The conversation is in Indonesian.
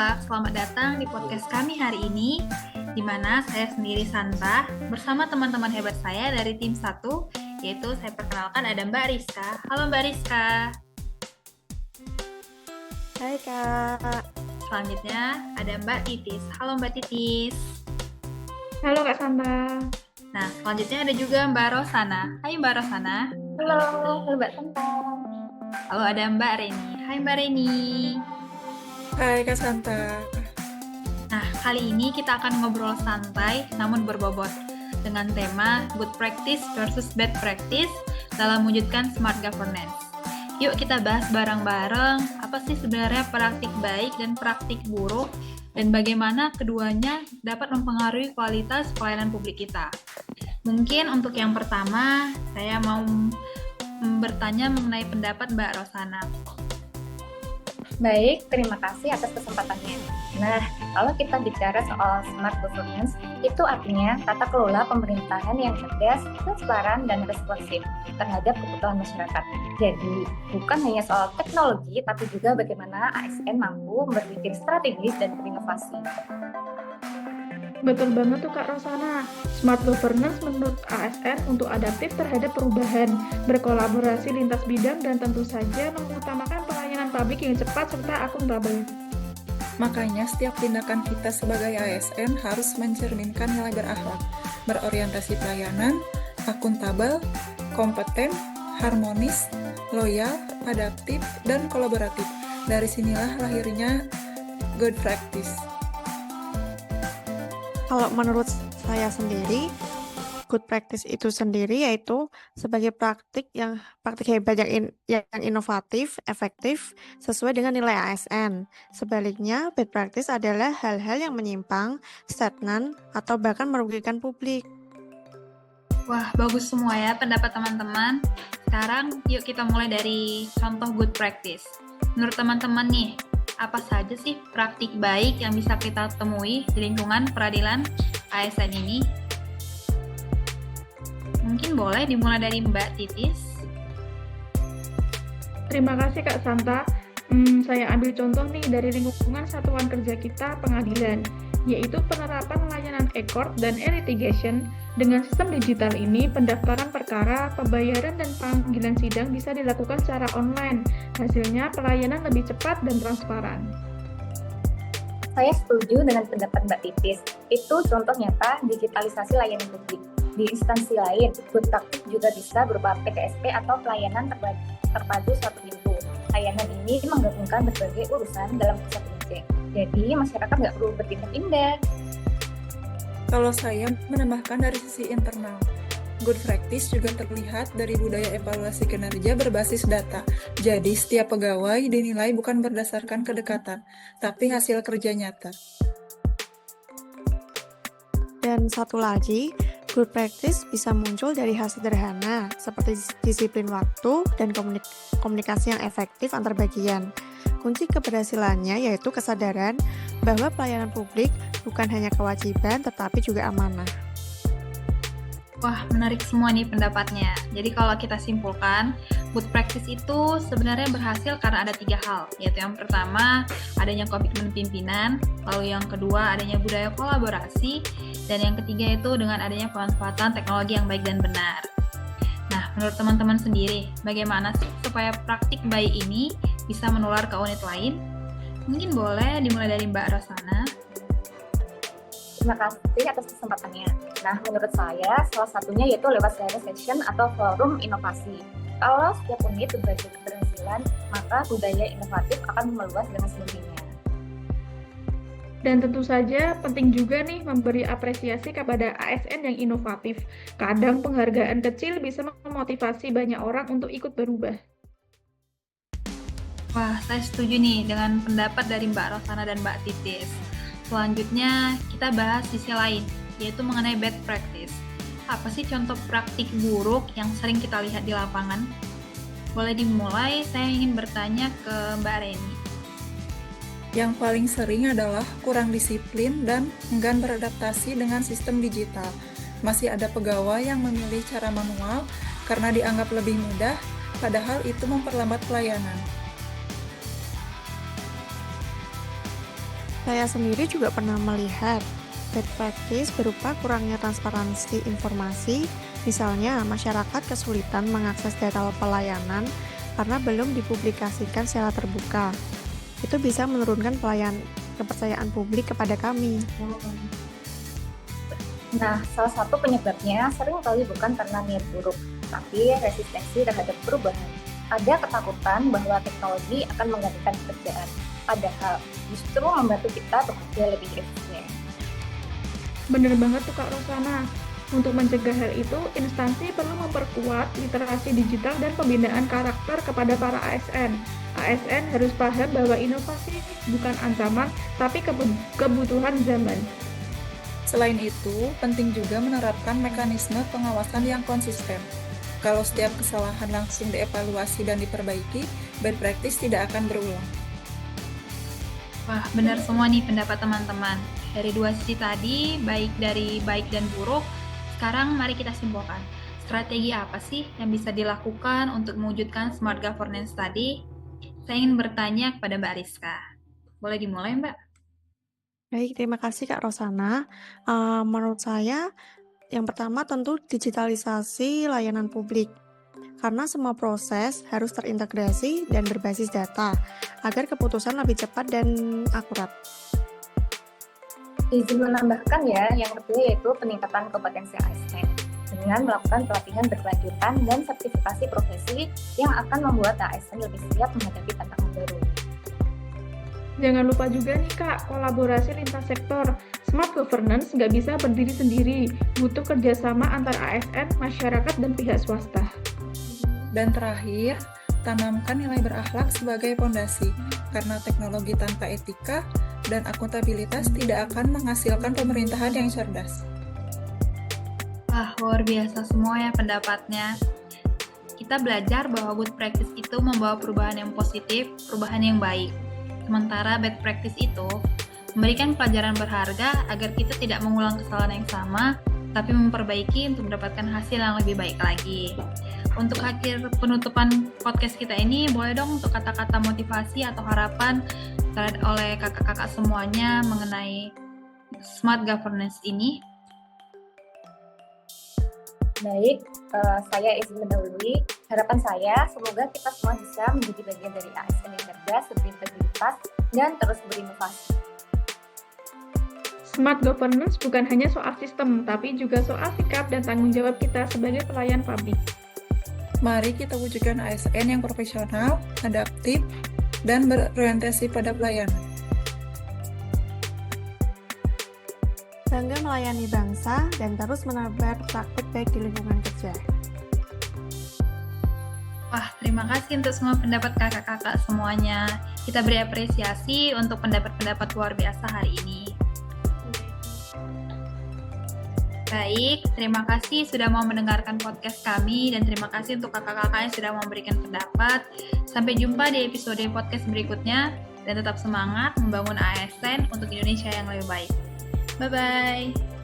selamat datang di podcast kami hari ini, di mana saya sendiri Santa, bersama teman-teman hebat saya dari tim 1, yaitu saya perkenalkan ada Mbak Rizka. Halo Mbak Rizka. Hai Kak. Selanjutnya ada Mbak Titis. Halo Mbak Titis. Halo Kak Santa. Nah, selanjutnya ada juga Mbak Rosana. Hai Mbak Rosana. Halo Mbak Santa. Lalu ada Mbak Reni. Hai Mbak Reni. Hai Kak Santa. Nah, kali ini kita akan ngobrol santai namun berbobot dengan tema Good Practice versus Bad Practice dalam mewujudkan Smart Governance. Yuk kita bahas bareng-bareng apa sih sebenarnya praktik baik dan praktik buruk dan bagaimana keduanya dapat mempengaruhi kualitas pelayanan publik kita. Mungkin untuk yang pertama, saya mau bertanya mengenai pendapat Mbak Rosana. Baik, terima kasih atas kesempatannya. Nah, kalau kita bicara soal smart governance, itu artinya tata kelola pemerintahan yang cerdas, transparan, dan responsif terhadap kebutuhan masyarakat. Jadi, bukan hanya soal teknologi, tapi juga bagaimana ASN mampu berpikir strategis dan berinovasi. Betul banget tuh Kak Rosana. Smart governance menurut ASN untuk adaptif terhadap perubahan, berkolaborasi lintas bidang, dan tentu saja mengutamakan pelayanan publik yang cepat serta akuntabel. Makanya setiap tindakan kita sebagai ASN harus mencerminkan nilai berakhlak, berorientasi pelayanan, akuntabel, kompeten, harmonis, loyal, adaptif, dan kolaboratif. Dari sinilah lahirnya good practice. Kalau menurut saya sendiri, good practice itu sendiri yaitu sebagai praktik hebat yang inovatif, efektif, sesuai dengan nilai ASN. Sebaliknya, bad practice adalah hal-hal yang menyimpang, stagnan, atau bahkan merugikan publik. Wah, bagus semua ya pendapat teman-teman. Sekarang yuk kita mulai dari contoh good practice. Menurut teman-teman nih, apa saja sih praktik baik yang bisa kita temui di lingkungan peradilan ASN ini? Mungkin boleh dimulai dari Mbak Titis. Terima kasih Kak Santa. Saya ambil contoh nih dari lingkungan satuan kerja kita pengadilan, yaitu penerapan layanan e-court dan e-litigation. Dengan sistem digital ini, pendaftaran perkara, pembayaran, dan panggilan sidang bisa dilakukan secara online. Hasilnya, pelayanan lebih cepat dan transparan. Saya setuju dengan pendapat Mbak Titis. Itu contoh nyata digitalisasi layanan publik. Di instansi lain, good practice juga bisa berupa PTSP atau pelayanan terpadu satu pintu. Layanan ini menggabungkan berbagai urusan dalam satu meeting. Jadi, masyarakat nggak perlu berpindah-pindah. Kalau saya menambahkan dari sisi internal, good practice juga terlihat dari budaya evaluasi kinerja berbasis data. Jadi, setiap pegawai dinilai bukan berdasarkan kedekatan, tapi hasil kerja nyata. Dan satu lagi, good practice bisa muncul dari hal sederhana, seperti disiplin waktu dan komunikasi yang efektif antar bagian. Kunci keberhasilannya yaitu kesadaran bahwa pelayanan publik bukan hanya kewajiban, tetapi juga amanah. Wah, menarik semua nih pendapatnya. Jadi kalau kita simpulkan, good practice itu sebenarnya berhasil karena ada 3 hal, yaitu yang pertama, adanya komitmen pimpinan, lalu yang kedua, adanya budaya kolaborasi, dan yang ketiga itu dengan adanya pemanfaatan teknologi yang baik dan benar. Nah, menurut teman-teman sendiri, bagaimana sih supaya praktik baik ini bisa menular ke unit lain? Mungkin boleh dimulai dari Mbak Rosana. Terima kasih atas kesempatannya. Nah, menurut saya, salah satunya yaitu lewat sharing session atau forum inovasi. Kalau setiap unit berbagi keberhasilan, maka budaya inovatif akan meluas dengan sendirinya. Dan tentu saja penting juga nih memberi apresiasi kepada ASN yang inovatif. Kadang penghargaan kecil bisa memotivasi banyak orang untuk ikut berubah. Wah, saya setuju nih dengan pendapat dari Mbak Rosana dan Mbak Titis. Selanjutnya, kita bahas sisi lain, yaitu mengenai bad practice. Apa sih contoh praktik buruk yang sering kita lihat di lapangan? Boleh dimulai, saya ingin bertanya ke Mbak Reni. Yang paling sering adalah kurang disiplin dan enggan beradaptasi dengan sistem digital. Masih ada pegawai yang memilih cara manual karena dianggap lebih mudah, padahal itu memperlambat pelayanan. Saya sendiri juga pernah melihat bad practice berupa kurangnya transparansi informasi, misalnya masyarakat kesulitan mengakses data pelayanan karena belum dipublikasikan secara terbuka. Itu bisa menurunkan kepercayaan publik kepada kami. Nah, salah satu penyebabnya seringkali bukan karena niat buruk, tapi resistensi terhadap perubahan. Ada ketakutan bahwa teknologi akan menggantikan pekerjaan, padahal justru membantu kita bekerja lebih efisien. Bener banget tuh Kak Rosana. Untuk mencegah hal itu, instansi perlu memperkuat literasi digital dan pembinaan karakter kepada para ASN. ASN harus paham bahwa inovasi bukan ancaman, tapi kebutuhan zaman. Selain itu, penting juga menerapkan mekanisme pengawasan yang konsisten. Kalau setiap kesalahan langsung dievaluasi dan diperbaiki, bad practice tidak akan berulang. Wah, benar semua nih pendapat teman-teman. Dari dua sisi tadi, dari baik dan buruk, sekarang mari kita simpulkan. Strategi apa sih yang bisa dilakukan untuk mewujudkan smart governance tadi? Saya ingin bertanya kepada Mbak Rizka. Boleh dimulai, Mbak? Baik, terima kasih Kak Rosana. Menurut saya, yang pertama tentu digitalisasi layanan publik. Karena semua proses harus terintegrasi dan berbasis data, agar keputusan lebih cepat dan akurat. Izin menambahkan ya, yang kedua yaitu peningkatan kompetensi ASN dengan melakukan pelatihan berkelanjutan dan sertifikasi profesi yang akan membuat ASN lebih siap menghadapi tantangan baru. Jangan lupa juga nih Kak, kolaborasi lintas sektor. Smart governance nggak bisa berdiri sendiri, butuh kerjasama antar ASN, masyarakat, dan pihak swasta. Dan terakhir, tanamkan nilai berakhlak sebagai fondasi, karena teknologi tanpa etika dan akuntabilitas tidak akan menghasilkan pemerintahan yang cerdas. Wah, luar biasa semua ya pendapatnya. Kita belajar bahwa good practice itu membawa perubahan yang positif, perubahan yang baik. Sementara bad practice itu memberikan pelajaran berharga agar kita tidak mengulang kesalahan yang sama, tapi memperbaiki untuk mendapatkan hasil yang lebih baik lagi. Untuk akhir penutupan podcast kita ini, boleh dong untuk kata-kata motivasi atau harapan oleh kakak-kakak semuanya mengenai smart governance ini. Baik, saya izin mendahului. Harapan saya, semoga kita semua bisa menjadi bagian dari ASN yang cerdas, berintegritas, dan terus berinovasi. Smart governance bukan hanya soal sistem, tapi juga soal sikap dan tanggung jawab kita sebagai pelayan publik. Mari kita wujudkan ASN yang profesional, adaptif, dan berorientasi pada pelayanan. Bangga melayani bangsa dan terus menebar praktik baik di lingkungan kerja. Wah, terima kasih untuk semua pendapat kakak-kakak semuanya. Kita beri apresiasi untuk pendapat-pendapat luar biasa hari ini. Baik, terima kasih sudah mau mendengarkan podcast kami dan terima kasih untuk kakak-kakak yang sudah memberikan pendapat. Sampai jumpa di episode podcast berikutnya dan tetap semangat membangun ASN untuk Indonesia yang lebih baik. Bye-bye.